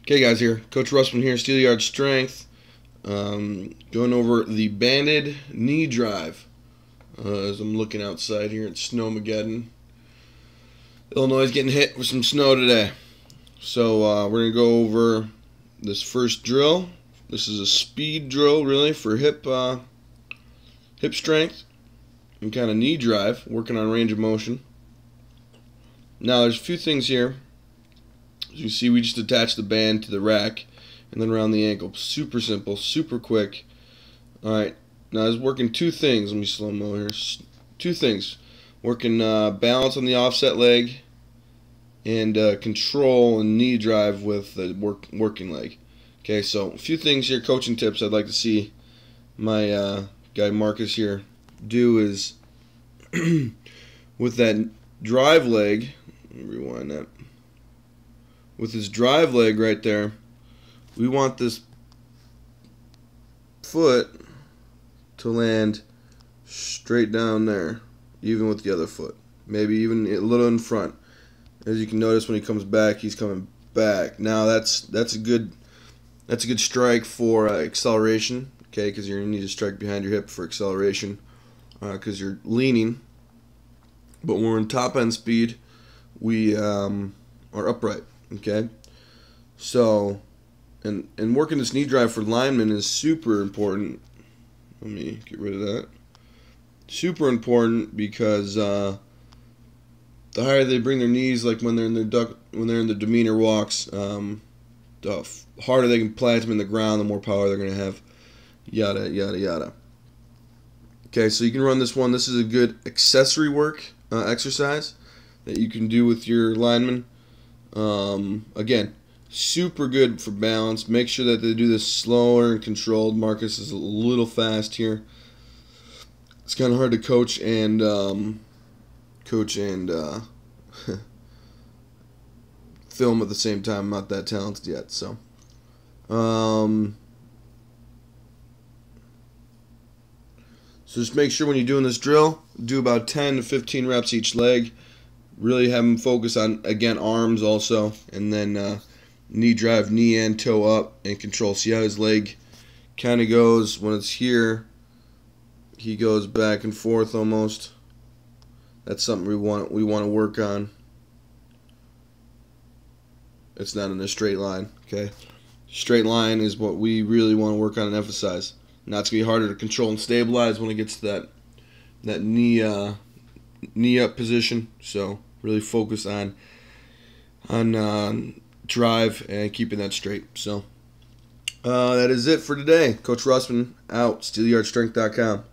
Okay, guys, here. Coach Russman here, Steelyard Strength. Going over the banded knee drive. As I'm looking outside here at Snowmageddon. Illinois is getting hit with some snow today. So we're going to go over this first drill. This is a speed drill, really, for hip strength and kind of knee drive, working on range of motion. Now, there's a few things here. As you see, we just attach the band to the rack and then around the ankle. Super simple, super quick. Alright, now I was working two things. Let me slow-mo here. Two things. Working balance on the offset leg and control and knee drive with the working leg. Okay, so a few things here, coaching tips I'd like to see my guy Marcus here do is with that drive leg, let me rewind that. With his drive leg right there, we want this foot to land straight down there, even with the other foot. Maybe even a little in front. As you can notice, when he comes back, he's coming back. Now that's a good strike for acceleration. Okay, because you're gonna need to strike behind your hip for acceleration, because you're leaning. But when we're in top end speed, we are upright. Okay, so and working this knee drive for linemen is super important. Let me get rid of that. Super important because the higher they bring their knees, like when they're in their demeanor walks, the harder they can plant them in the ground, the more power they're going to have. Yada yada yada. Okay, so you can run this one. This is a good accessory work exercise that you can do with your linemen. Again, super good for balance. Make sure that they do this slower and controlled. Marcus is a little fast here. It's kind of hard to coach and film at the same time. I'm not that talented yet, so so just make sure when you're doing this drill, do about 10 to 15 reps each leg. Really have them focus on, again, arms also, and then knee drive, knee and toe up, and control. See how his leg kind of goes when it's here. He goes back and forth almost. That's something we want to work on. It's not in a straight line. Okay, straight line is what we really want to work on and emphasize. Now it's gonna be harder to control and stabilize when it gets to that knee up position. So really focus on drive and keeping that straight. So that is it for today. Coach Russman out. SteelyardStrength.com.